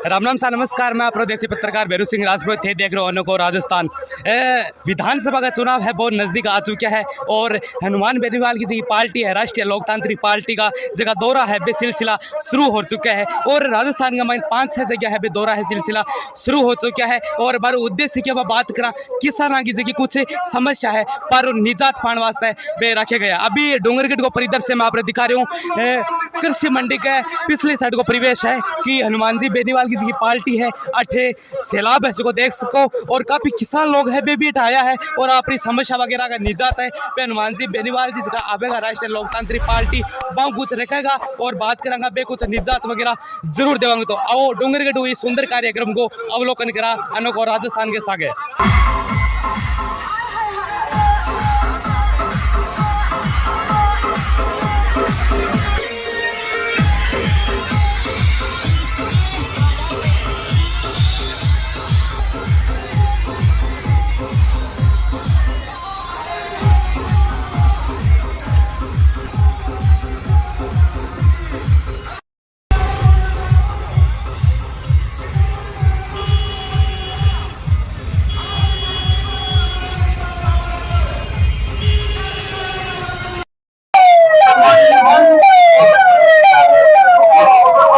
राम नाम सा नमस्कार। मैं प्रदेशी पत्रकार बेरू सिंह राजपूत थे, देख रहे हो को राजस्थान विधानसभा का चुनाव है बहुत नज़दीक आ चुका है और हनुमान बेनीवाल की जो पार्टी है राष्ट्रीय लोकतांत्रिक पार्टी का जगह दौरा है बे सिलसिला शुरू हो चुका है और राजस्थान का माइन 5-6 जगह है बे दौरा है सिलसिला शुरू हो चुका है। और बार उद्देश्य की बात करा किसान की जगह कुछ समस्या है पर निजात पाने वास्ते बे रखे गए। अभी डूंगरगढ़ को परिदृश्य में आपने दिखा रही हूँ, कृषि मंडी के पिछली साइड को परिवेश है कि हनुमान जी बेनीवाल की पार्टी है अठे सैलाब है इसको देख सको और काफी किसान लोग है बे भी आया है और अपनी समस्या वगैरह का निजात है बे हनुमान जी बेनीवाल जी का आवेगा राष्ट्रीय लोकतांत्रिक पार्टी बहु कुछ रखेगा और बात करेंगे बे कुछ निजात वगैरह जरूर देवांगे। तो आओ डूंगरगढ़ इस सुंदर कार्यक्रम को अवलोकन करा अनोखो राजस्थान के सागे।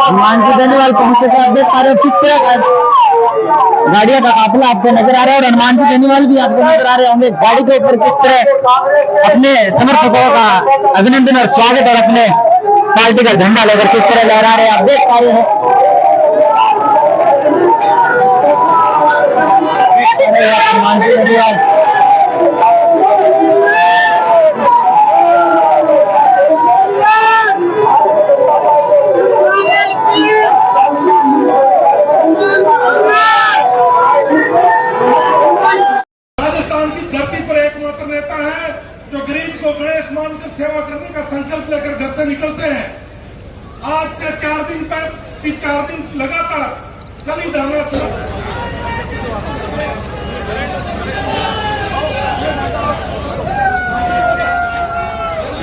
हनुमान जी बेनीवाल पहुंचे थे, आप देख पा रहे हो किस तरह का गाड़ियों का काफिला आपको नजर आ रहा है और हनुमान जी बेनीवाल भी आपको नजर आ रहे होंगे। गाड़ी के ऊपर किस तरह अपने समर्थकों का अभिनंदन और स्वागत और अपने पार्टी का झंडा लेकर किस तरह लहरा रहे हैं आप देख पा रहे हैं। हनुमान जी बेनीवाल सेवा करने का संकल्प लेकर घर से निकलते हैं। आज से 4 दिन लगातार कल ही धरना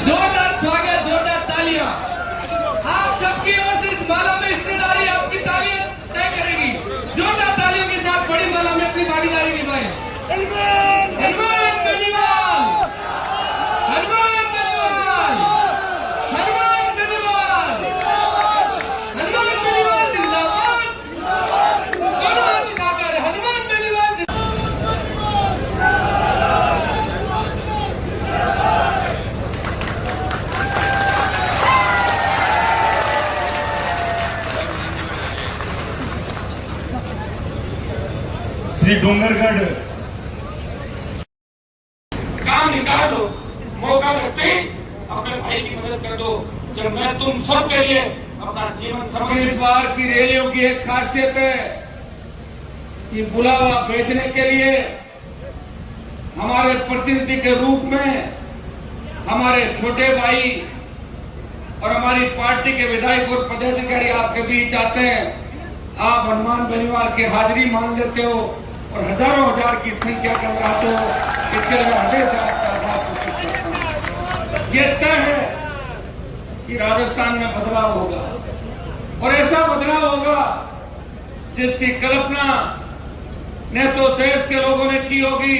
जोरदार स्वागत, जोरदार तालियां आप सबकी ओर से इस माला में हिस्सेदारी आपकी तालियां तय करेगी। जोरदार तालियों के साथ बड़ी माला में अपनी भागीदारी निभाएं। हनुमान बेनीवाल, हनुमान श्री डूंगरगढ़ काम निकालो, मौका लगते अपने भाई की मदद कर दो। जब मैं तुम सबके लिए अपना जीवन समर्पित। इस बार की रैलियों की एक खासियत है कि बुलावा भेजने के लिए हमारे प्रतिनिधि के रूप में हमारे छोटे भाई और हमारी पार्टी के विधायक और पदाधिकारी आपके बीच आते हैं। आप हनुमान बेनीवाल की हाजिरी मान लेते हो और हजारों हजार की संख्या कर रहे हो। इसके लिए हृदय से आपका आभार प्रकट करता हूं। ये तय है कि राजस्थान में बदलाव होगा और ऐसा बदलाव होगा जिसकी कल्पना न तो देश के लोगों ने की होगी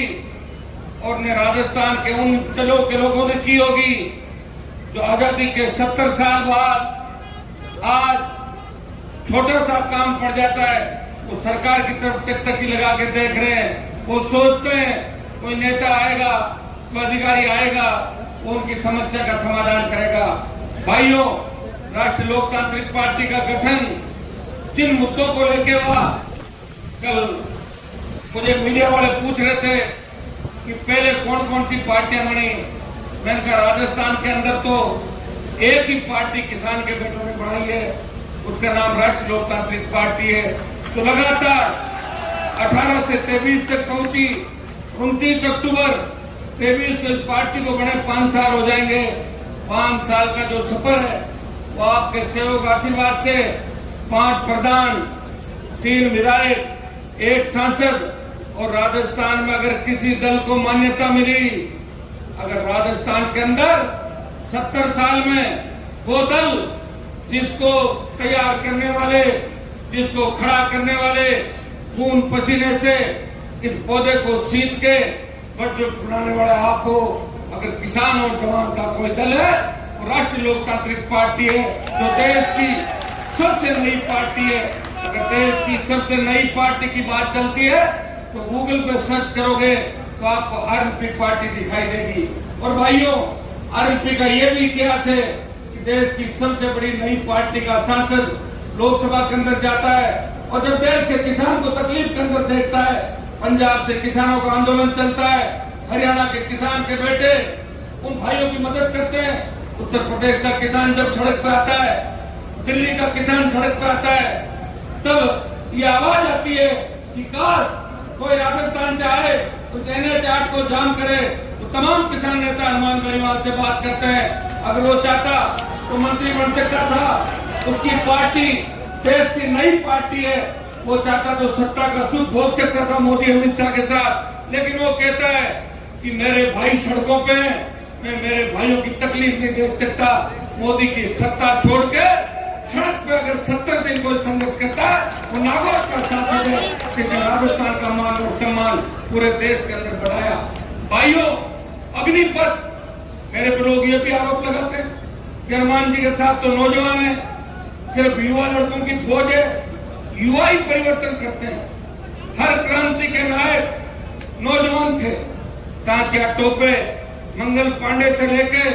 और न राजस्थान के उन जिलों के लोगों ने की होगी जो आजादी के 70 साल बाद आज छोटा सा काम पड़ जाता है वो सरकार की तरफ टकटकी लगा के देख रहे हैं। वो सोचते हैं कोई नेता आएगा, कोई अधिकारी आएगा, वो उनकी समस्या का समाधान करेगा। भाइयों, राष्ट्रीय लोकतांत्रिक पार्टी का गठन जिन मुद्दों को लेके हुआ, कल मुझे मीडिया वाले पूछ रहे थे कि पहले कौन कौन सी पार्टियां बनी। मैंने कहा राजस्थान के अंदर तो एक ही पार्टी किसान के बेटों ने बनाई है, उसका नाम राष्ट्रीय लोकतांत्रिक पार्टी है। तो लगातार 18 से 23 तक पहुंची। 29 अक्टूबर 23 को इस पार्टी को बने 5 साल हो जाएंगे। 5 साल का जो सफर है वो आपके सहयोग आशीर्वाद से 5 प्रधान, 3 विधायक, 1 सांसद और राजस्थान में अगर किसी दल को मान्यता मिली, अगर राजस्थान के अंदर 70 साल में वो दल जिसको तैयार करने वाले जिसको खड़ा करने वाले खून पसीने से इस पौधे को सींच के बजट बनाने वाले आप हो। अगर किसान और जवान का कोई दल है तो राष्ट्रीय लोकतांत्रिक पार्टी है, जो देश की सबसे नई पार्टी है। अगर देश की सबसे नई पार्टी की बात चलती है तो गूगल पे सर्च करोगे तो आपको आरएलपी पार्टी दिखाई देगी। और भाइयों, आरएलपी का ये भी इतिहास है कि देश की सबसे बड़ी नई पार्टी का सांसद लोकसभा के अंदर जाता है और जब देश के किसान को तकलीफ के अंदर देखता है, पंजाब से किसानों का आंदोलन चलता है, हरियाणा के किसान के बेटे उन भाइयों की मदद करते हैं, उत्तर प्रदेश का किसान जब सड़क पे आता है, दिल्ली का किसान सड़क पे आता है, तब ये आवाज आती है कि काश कोई राजस्थान से आए उस NH8 को जाम करे। तो तमाम किसान नेता हनुमान बेनीवाल से बात करते हैं, अगर वो चाहता तो मंत्री बन सकता था। उसकी पार्टी देश की नई पार्टी है, वो चाहता तो सत्ता का सुख भोग सकता था मोदी अमित शाह के साथ, लेकिन वो कहता है कि मेरे भाई सड़कों पे हैं, मैं मेरे भाइयों की तकलीफ नहीं देख सकता। मोदी की सत्ता छोड़ के सड़क पे अगर 70 दिन कोई संघर्ष करता है वो नागौर का सांसद है कि जो राजस्थान का मान और सम्मान पूरे देश के अंदर बढ़ाया। भाइयों, अग्निपथ, मेरे पे लोग ये भी आरोप लगाते हैं कि हनुमान जी के साथ तो नौजवान है, सिर्फ युवा लड़कों की फौज है, युवा ही परिवर्तन करते हैं। हर क्रांति के नायक नौजवान थे, तात्या टोपे, मंगल पांडे से लेके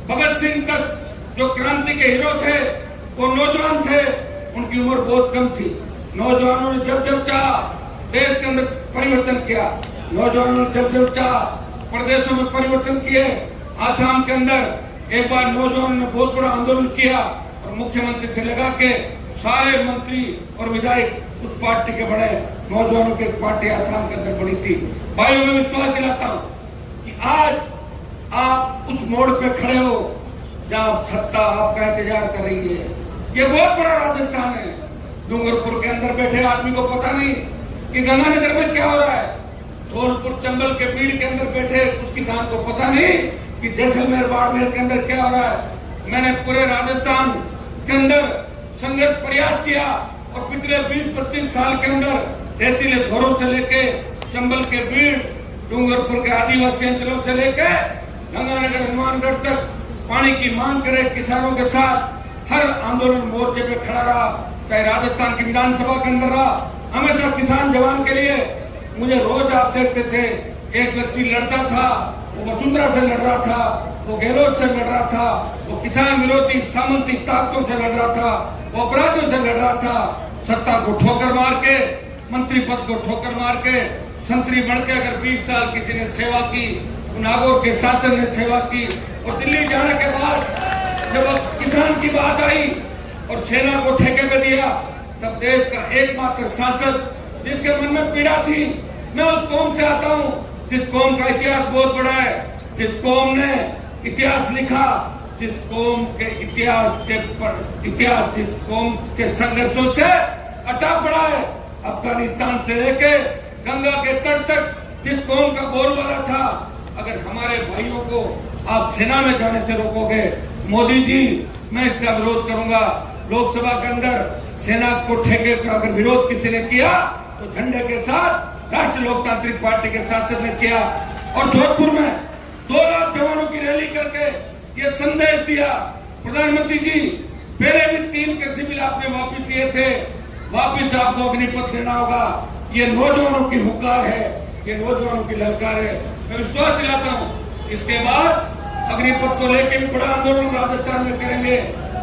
भगत सिंह तक जो क्रांति के हीरो थे वो नौजवान थे। उनकी उम्र बहुत कम थी। नौजवानों ने जब जब चाहा देश के अंदर परिवर्तन किया, नौजवानों ने जब जब चाहा प्रदेशों में परिवर्तन किए। आसाम के अंदर एक बार नौजवानों ने बहुत बड़ा आंदोलन किया और मुख्यमंत्री से लगा के सारे मंत्री और विधायक उस पार्टी के बड़े, नौजवानों की एक पार्टी आसाम के अंदर बड़ी थी। भाइयों, मैं विश्वास दिलाता हूँ कि आज आप उस मोड़ पे खड़े हो जहाँ सत्ता आपका इंतजार कर रही है। ये बहुत बड़ा राजस्थान है। डूंगरपुर के अंदर बैठे आदमी को पता नहीं कि गंगानगर में क्या हो रहा है। धौलपुर चंबल के बीड़ के अंदर बैठे उस किसान को पता नहीं कि जैसलमेर बाड़मेर के अंदर क्या हो रहा है। मैंने पूरे राजस्थान के अंदर संघर्ष प्रयास किया और पिछले 20-25 साल के अंदर रेतीले घरों से लेके चंबल के बीड़, डूंगरपुर के आदिवासी अंचलों से लेके गंगानगर हनुमानगढ़ तक पानी की मांग करे किसानों के साथ हर आंदोलन मोर्चे पे खड़ा रहा। चाहे राजस्थान की विधानसभा के अंदर रहा, हमेशा किसान जवान के लिए। मुझे रोज आप देखते थे एक व्यक्ति लड़ता था, वो वसुंधरा से लड़ रहा था, वो गहलोत से लड़ रहा था, वो किसान विरोधी सामंतिक ताकतों से लड़ रहा था, वो अपराधियों से लड़ रहा था। सत्ता को ठोकर मार के, मंत्री पद को ठोकर मार के, संतरी बन के अगर 20 साल किसी ने सेवा की, नागौर के शासन ने सेवा की, और दिल्ली जाने के बाद जब किसान की बात आई और सेना को ठेके पे दिया, तब देश का एकमात्र सांसद जिसके मन में पीड़ा थी, मैं उस कौम से आता हूँ जिस कौम का इतिहास बहुत बड़ा है, जिस कौम ने इतिहास लिखा, जिस कौम के इतिहास जिस कौम के संघर्षों से अटा पड़ा है। अफगानिस्तान से लेके गंगा के तट तक जिस कौम का बोलबाला था, अगर हमारे भाइयों को आप सेना में जाने से रोकोगे, मोदी जी, मैं इसका विरोध करूंगा। लोकसभा के अंदर सेना को ठेके का अगर विरोध किसी ने किया तो झंडे के साथ राष्ट्रीय लोकतांत्रिक पार्टी के सांसद ने किया। और जोधपुर में 2 लाख जवानों की रैली करके ये संदेश दिया, प्रधानमंत्री जी, पहले भी 3 कृषि बिल आपने वापिस लिए थे, वापिस आपको अग्निपथ लेना होगा। ये नौजवानों की हुंकार है, ये नौजवानों की ललकार है। मैं विश्वास दिलाता हूँ इसके बाद अग्निपथ को लेकर भी बड़ा आंदोलन राजस्थान में करेंगे।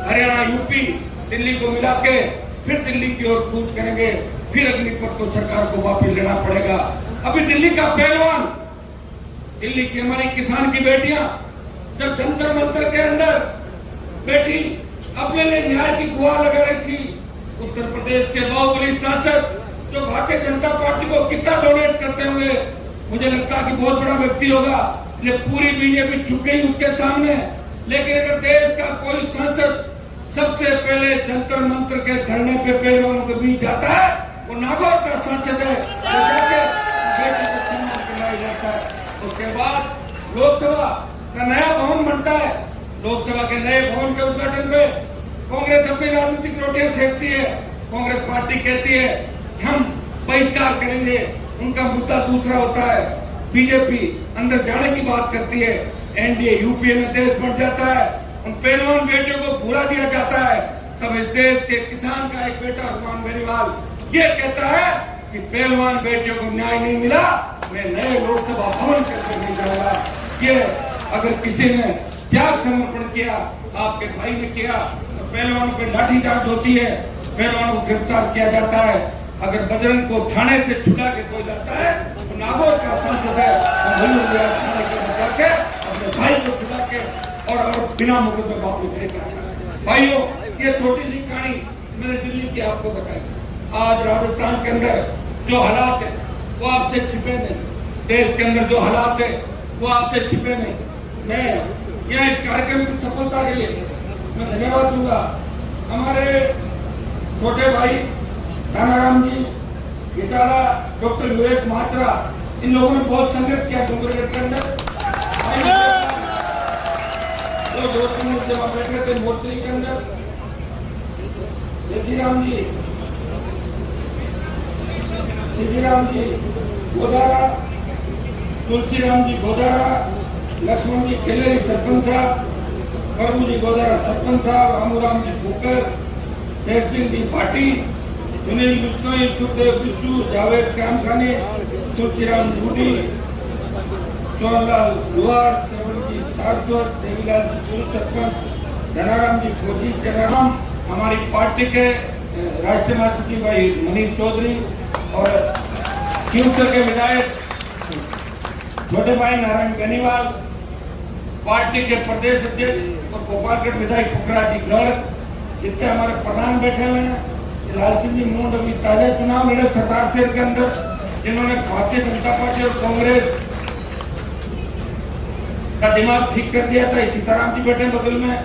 हरियाणा, यूपी, दिल्ली को मिला के फिर दिल्ली की ओर कूच करेंगे, फिर अग्निपथ को सरकार को वापस लेना पड़ेगा। अभी दिल्ली का पहलवान, दिल्ली की हमारी किसान की बेटियां जब जंतर मंतर के अंदर बैठी अपने लिए न्याय की गुहार लगा रही थी, उत्तर प्रदेश के बाहुबली सांसद जो भारतीय जनता पार्टी को कितना डोनेट करते होंगे, मुझे लगता है कि बहुत बड़ा व्यक्ति होगा। ये पूरी बीजेपी झुक गई उसके सामने। लेकिन अगर देश का कोई सांसद सबसे पहले जंतर मंतर के धरने पे पहलवानों के बीच जाता है, वो नागौर का सांसद है, वो जाके बेटी को सम्मान दिलाई जाता है। उसके बाद लोकसभा का नया भवन बनता है। लोकसभा के नए भवन के उद्घाटन में कांग्रेस अपनी राजनीतिक रोटियां सेकती है, कांग्रेस पार्टी कहती है कि हम बहिष्कार करेंगे, उनका मुद्दा दूसरा होता है। बीजेपी अंदर जाने की बात करती है, एनडीए यूपीए में देश बढ़ जाता है, उन पहलवान बेटियों को भूला दिया जाता है। तब इस देश के किसान का एक बेटा हनुमान बेनीवाल ये कहता है कि पहलवान बेटियों को न्याय नहीं मिला, मैं नए लोकसभा भवन करके नहीं जाऊंगा। ये अगर किसी ने त्याग समर्पण किया, आपके भाई ने किया, तो पहलवानों पर लाठीचार्ज होती है, पहलवानों को गिरफ्तार किया जाता है। अगर बजरंग को थाने से छुड़ा के कोई लाता है तो नागौर का सांसद है, थाने के बचा के अपने भाई को छुड़ा के और बिना मुकदमे वापस लेकर। भाइयों, ये छोटी सी कहानी मैंने दिल्ली की आपको बताई। आज राजस्थान के अंदर जो हालात है वो आपसे छिपे नहीं, देश के अंदर जो हालात है वो आपसे छिपे नहीं। मैं यह इस कार्यक्रम की सफलता के लिए मैं धन्यवाद दूंगा हमारे छोटे भाई रानाराम जी, गिटारा, डॉक्टर विवेक मात्रा, इन लोगों ने बहुत संघर्ष किया डूंगरगढ़ के अंदर। दो तीन जब बैठे थे मोर्चे के अंदर, सिद्धिराम जी गोदारा, तुलसीराम जी गोदारा, लक्ष्मण जी खेलेरी सरपंच साहब, प्रभु जी गोदारा सरपंच साहब, रामूराम जी फूकर, शेर सिंह जी भाटी, सुनील बिश्नोई, सुखदेव बिशु, जावेद कामखानी, तुलसीराम झूठी, सोहनलाल लोहार, श्रवण जी सारस्वत, देवीलाल जी पूर्व सरपंच, धनाराम जी फौजी, चेनाराम, हमारी पार्टी के राष्ट्रीय महासचिव भाई मनीष चौधरी और क्यूसर के विधायक छोटे भाई नारायण बेनीवाल, पार्टी के प्रदेश अध्यक्ष और गोपालगढ़ विधायक पुखराज जी गर्ग, जितने हमारे प्रधान बैठे हुए हैं, लाल सिंह जी मूंड अभी ताजा चुनाव लड़े सरदार शहर के अंदर, जिन्होंने भारतीय जनता पार्टी और कांग्रेस का दिमाग ठीक कर दिया था। सीताराम जी बैठे बगल में,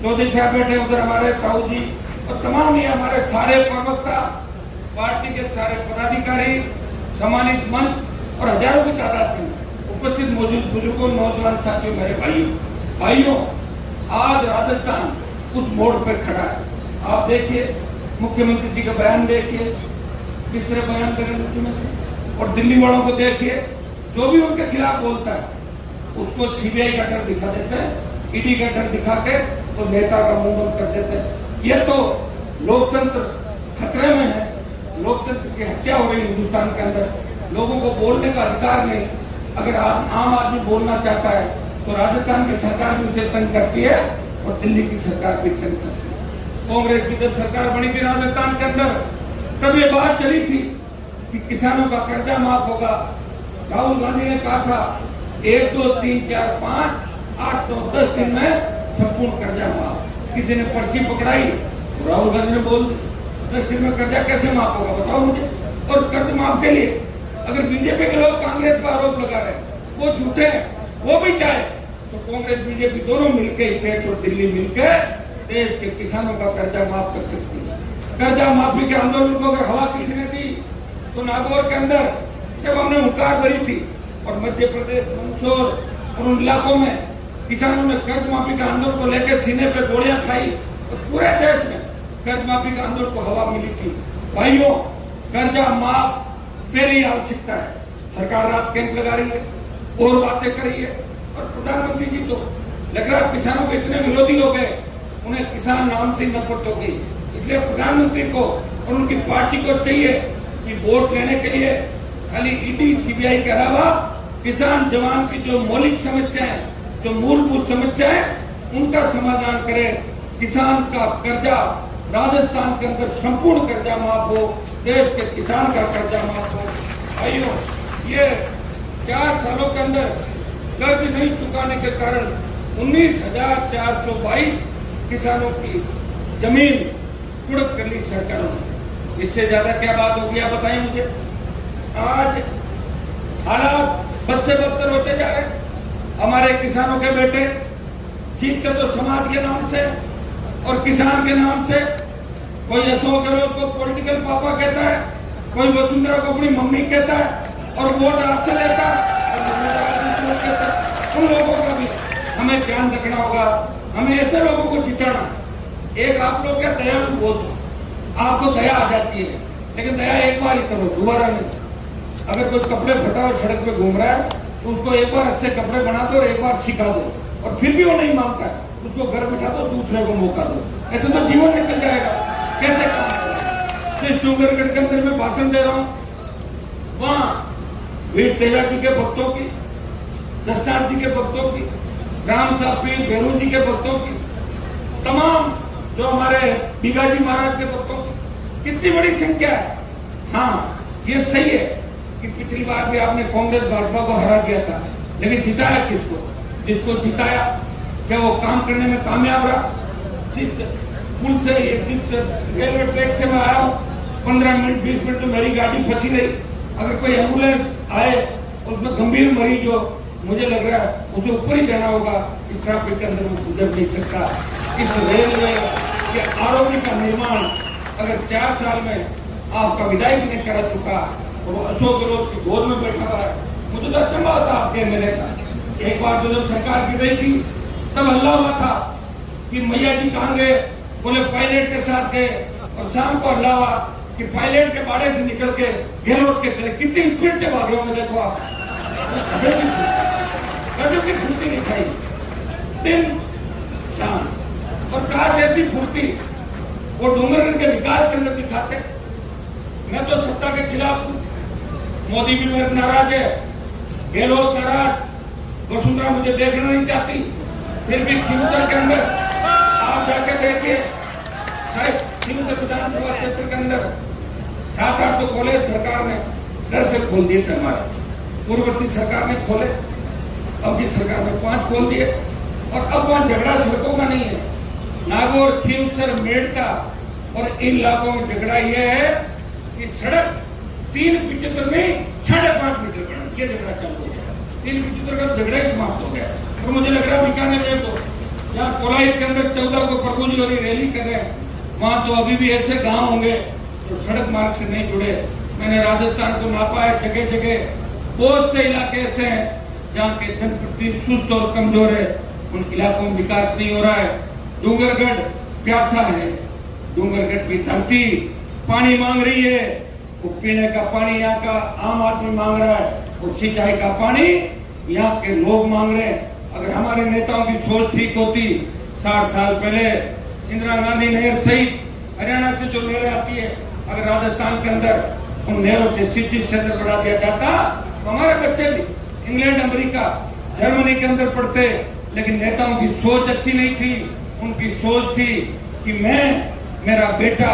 चौधरी साहब बैठे उधर हमारे ताऊ जी, और तमाम ये हमारे सारे प्रवक्ता, पार्टी के सारे पदाधिकारी, सम्मानित मंच और हजारों की तादाद में उपस्थित मौजूद बुजुर्गों, नौजवान साथियों, मेरे भाइयों, आज राजस्थान उस मोड़ पर खड़ा है। आप देखिए, मुख्यमंत्री जी का बयान देखिए, किस तरह बयान करें मुख्यमंत्री, और दिल्ली वालों को देखिए, जो भी उनके खिलाफ बोलता है उसको सीबीआई का डर दिखा देते हैं, ईडी का डर दिखा के तो नेता का मुंह बंद कर देते हैं। ये तो लोकतंत्र खतरे में है, लोकतंत्र की हत्या हो रही है हिंदुस्तान के अंदर, लोगों को बोलने का अधिकार नहीं। अगर आम आदमी बोलना चाहता है तो राजस्थान की सरकार भी उसे तंग करती है और दिल्ली की सरकार भी तंग करती है। कांग्रेस की जब सरकार बनी थी राजस्थान के अंदर, तब ये बात चली थी कि किसानों का कर्जा माफ होगा। राहुल गांधी ने कहा था 1, 2, 3, 4, 5, 8, 9, 10 दिन में संपूर्ण कर्जा माफ। किसी ने पर्ची पकड़ाई, राहुल गांधी ने बोल 10 दिन में कर्जा कैसे माफ होगा, बताओ मुझे। और कर्ज माफ के लिए अगर बीजेपी के लोग कांग्रेस पर आरोप लगा रहे हैं, वो झूठे हैं, वो भी चाहे तो कांग्रेस बीजेपी दोनों मिलकर, स्टेट और दिल्ली मिलकर देश के किसानों का कर्जा माफ कर सकती है। कर्जा माफी के आंदोलन को अगर हवा किसी ने दी तो नागौर के अंदर जब हमने हुंकार भरी थी और मध्य प्रदेश, मंदसौर और उन इलाकों में किसानों ने कर्ज माफी का आंदोलन को लेकर सीने पे गोलियां खाई, तो पूरे देश में कर्ज माफी का आंदोलन को हवा मिली थी। भाइयों, कर्जा माफ पहली आवश्यकता है। सरकार रात कैंप लगा रही है और बातें कर रही है, और प्रधानमंत्री जी तो लग रहा है किसानों के इतने विरोधी हो गए, उन्हें किसान नाम से नफरत हो गई। इसलिए प्रधानमंत्री को और उनकी पार्टी को चाहिए कि वोट लेने के लिए खाली ईडी, सीबीआई के अलावा किसान जवान की जो मौलिक समस्या है, जो मूलभूत समस्या है, उनका समाधान करे। किसान का कर्जा राजस्थान के अंदर संपूर्ण कर्जा माफ हो, देश के किसान का कर्जा माफ हो। भाइयों, ये 4 सालों के अंदर कर्ज नहीं चुकाने के कारण 19,422 किसानों की जमीन कुड़क कर ली सरकारों ने। इससे ज्यादा क्या बात होगी, आप बताएं मुझे। आज हालात बद से बदतर होते जा रहे। हमारे किसानों के बेटे जीतते तो समाज के नाम से और किसान के नाम से। कोई अशोक गहलोत को पॉलिटिकल पापा कहता है, कोई वसुंधरा को अपनी मम्मी कहता है और वोट आपसे लेता है। उन लोगों का भी हमें ध्यान रखना होगा, हमें ऐसे लोगों को जिताना। एक आप लोग क्या दयालु बोल दो, आपको दया आ जाती है, लेकिन दया एक बार ही करो, दोबारा नहीं। अगर कोई कपड़े फटा और सड़क पे घूम रहा है तो उसको एक बार अच्छे कपड़े बना दो और एक बार सिखा दो, और फिर भी वो नहीं मांगता है, उसको घर बिठा दो, दूसरे को मौका दो। ऐसे तो जीवन निकल जाएगा। कैसे काम? डूंगरगढ़ के अंदर मैं भाषण दे रहा हूँ, वहां वीर तेजा जी के भक्तों की, दशनाथ जी के भक्तों की, राम साहब पीर भैरू जी के भक्तों की, तमाम जो हमारे बीगाजी महाराज के भक्तों की कितनी बड़ी संख्या है। हाँ, ये सही है कि पिछली बार भी आपने कांग्रेस भाजपा को हरा दिया था, लेकिन जिताया किसको? जिसको जिताया क्या वो काम करने में कामयाब रहा? जिस पुल से जिस रेलवे ट्रैक से मैं आया हूँ, 15 मिनट 20 मिनट में मेरी गाड़ी फंसी रही। अगर कोई एम्बुलेंस आए और उसमें गंभीर मरीज हो, मुझे लग रहा है उसे ऊपर ही जाना होगा, इस ट्रैफिक के अंदर वो गुजर नहीं सकता। इस रेलवे के आरोपी का निर्माण अगर 4 साल में आपका विधायक ने करा चुका और वो अशोक गहलोत की गोद में बैठा हुआ है, मुझे तो अचंभा था आपके एमएलए का। एक बार तो जब सरकार गिर रही थी तब हल्ला हुआ था कि मैया जी कहाँ गए, बोले पायलट के साथ गए, और शाम को हल्ला हुआ कि पायलट के बाड़े से निकल के गहलोत के चले। कितनी स्पीड से भागे होंगे देखो आप, कभी फुर्ती नहीं खाई दिन शाम। और काश ऐसी फुर्ती वो डूंगरगढ़ के विकास के अंदर दिखाते। मैं तो सत्ता के खिलाफ हूँ, मोदी भी मेरे नाराज है, गहलोत नाराज, वसुंधरा मुझे देखना नहीं चाहती, फिर भी खींवसर के अंदर आप जाके देखिए, शायद खींवसर विधानसभा क्षेत्र के अंदर 7-8 तो कॉलेज सरकार ने डर से खोल दिए थे, हमारे पूर्ववर्ती सरकार ने खोले, अब की सरकार ने 5 खोल दिए। और अब वहां झगड़ा सड़कों का नहीं है, नागौर, खींवसर, मेड़ता और इन इलाकों में झगड़ा यह है कि सड़क 375 में 5.5 मीटर बना, ये झगड़ा चालू हो गया। 375 का झगड़ा ही समाप्त हो गया। और मुझे लग रहा है बीकानेर में तो जहाँ कोलाइट के अंदर 14 को प्रभु जी और रैली कर रहे हैं, वहां तो अभी भी ऐसे गांव होंगे जो सड़क मार्ग से नहीं जुड़े। मैंने राजस्थान को नापा है, जगह जगह बहुत से इलाके ऐसे हैं जहाँ के जनप्रतिनिधि सुस्त और कमजोर है, उन इलाकों में विकास नहीं हो रहा है। डूंगरगढ़ प्यासा है, डूंगरगढ़ की धरती पानी मांग रही है, वो पीने का पानी यहाँ का आम आदमी मांग रहा है, वो सिंचाई का पानी यहाँ के लोग मांग रहे हैं। अगर हमारे नेताओं की सोच ठीक होती, 60 साल पहले इंदिरा गांधी नहर सहित हरियाणा से जो नहरें आती है, अगर राजस्थान के अंदर उन नहरों से सिंचाई क्षेत्र बढ़ा दिया जाता तो हमारे बच्चे भी इंग्लैंड, अमेरिका, जर्मनी के अंदर पढ़ते। लेकिन नेताओं की सोच अच्छी नहीं थी, उनकी सोच थी कि मैं, मेरा बेटा,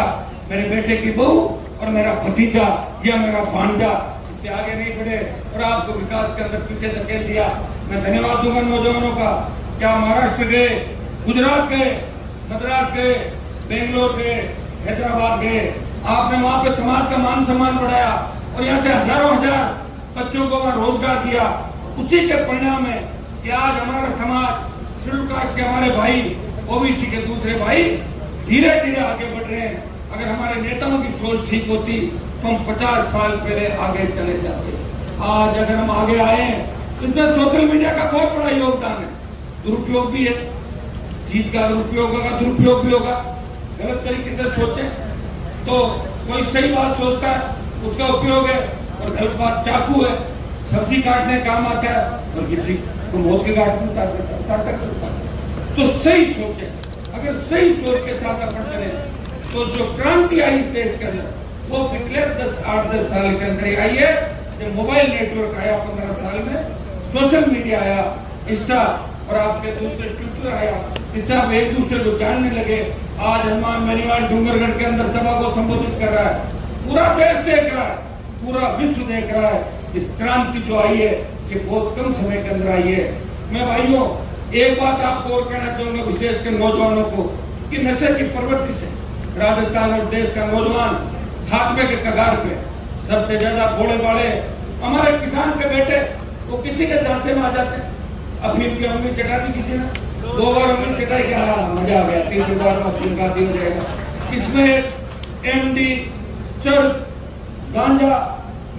मेरे बेटे की बहू और मेरा भतीजा या मेरा भांजा इससे आगे नहीं बढ़े और आपको विकास के अंदर पीछे धकेल दिया। मैं धन्यवाद दूंगा नौजवानों का। क्या महाराष्ट्र गए, गुजरात गए, मद्रास गए, बेंगलोर गए, हैदराबाद गए, आपने वहां पे समाज का मान सम्मान बढ़ाया और यहाँ से हजारों हजार बच्चों को वहां रोजगार दिया। उसी के परिणाम है कि आज हमारा समाज, शेड्यूल कास्ट के हमारे भाई, ओबीसी के दूसरे भाई धीरे धीरे आगे बढ़ रहे हैं। अगर हमारे नेताओं की सोच ठीक होती तो हम 50 साल पहले आगे चले जाते। आज अगर हम आगे आए हैं तो इसमें सोशल मीडिया का बहुत बड़ा योगदान है। दुरुपयोग भी है, जीत का दुरुपयोग होगा, दुरुपयोग भी होगा। गलत तरीके से सोचे तो कोई सही बात सोचता है उसका उपयोग है, और गलत बात चाकू है, सब्जी काटने काम आता है और किसी को मौत के घाट में उतार देता है। तो सही सोचे, अगर सही सोच के साथ अपन चले तो जो क्रांति आई इस देश के अंदर वो पिछले 8-10 साल के अंदर ही आई है। जब मोबाइल नेटवर्क आया 15 साल में, सोशल मीडिया आया, इंस्टा और आपके दूसरे ट्विटर आया, इससे आप एक दूसरे को जानने लगे। आज हनुमान बेनीवाल डूंगरगढ़ के अंदर सभा को संबोधित कर रहा है, पूरा देश देख रहा है, पूरा विश्व देख रहा है। इस क्रांति जो आई है ये बहुत कम समय के अंदर आई है। मैं भाइयों एक बात आपको और कहना चाहूंगा, विशेषकर नौजवानों को, कि नशे की प्रवृत्ति से राजस्थान और देश का नौजवान खात्मे के कगार पे। सबसे ज्यादा भोले भाले हमारे किसान के बेटे वो किसी के झांसे में आ जाते हैं। अफीम की उंगली चटा दी किसी ने, 2 बार उंगली चटाई के मजा आ गया, 3 बार हो जाएगा। इसमें एमडी, चर्च, गांजा,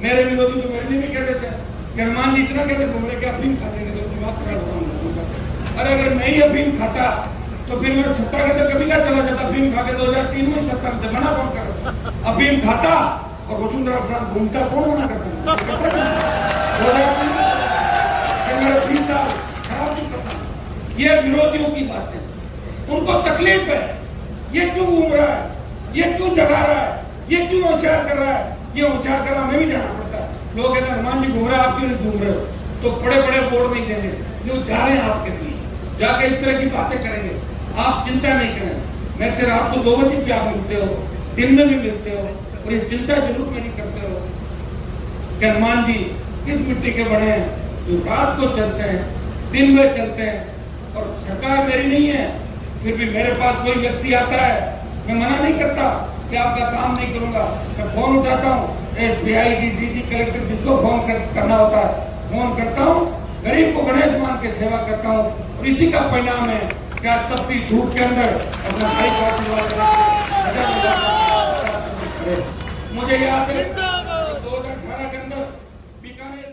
मेरे विरोधी तो मेरे भी कहते थे कि हनुमान जी इतना कहते घूमने के अफीम खाते हैं तो दिमाग खराब होता। अरे अगर नहीं अफीम खाता तो फिर मैं सत्ता के अंदर कभी का चला जाता, अफीम खा के 2003 में सत्ता में मना कौन कर, अफीम खाता और वसुंधरा के साथ घूमता, कौन मना करता? 2003 मेरा 20 साल खराब नहीं करता। ये विरोधियों की बात है, उनको तकलीफ है, ये क्यों घूम रहा है, ये क्यों जगा रहा है, ये क्यों होशियार कर रहा है, ये होशियार कर रहा हमें भी जाना पड़ता है। लोग कहते हैं हनुमान जी घूम रहे हैं, आप क्यों नहीं घूम रहे हो? तो बड़े बड़े बोर्ड नहीं देंगे, जो जा रहे हैं आपके लिए जाके इस तरह की बातें करेंगे। आप चिंता नहीं करें, मैं से रात को 2 बजे भी आप मिलते हो, दिन में भी मिलते हो, और ये चिंता जरूर में नहीं करते हो कि हनुमान जी किस मिट्टी के बने हैं, जो रात को चलते हैं, दिन में चलते हैं। और सरकार मेरी नहीं है, फिर भी मेरे पास कोई व्यक्ति आता है, मैं मना नहीं करता कि आपका काम नहीं करूंगा। मैं फोन उठाता हूँ, SBI जी, DG, कलेक्टर, जिसको फोन करना होता है फोन करता हूँ, गरीब को गणेश मान के सेवा करता हूँ। और इसी का परिणाम है कि आज सबकी धूप के अंदर अपना भाई का आशीर्वाद मुझे याद है 2018 के अंदर बीकानेर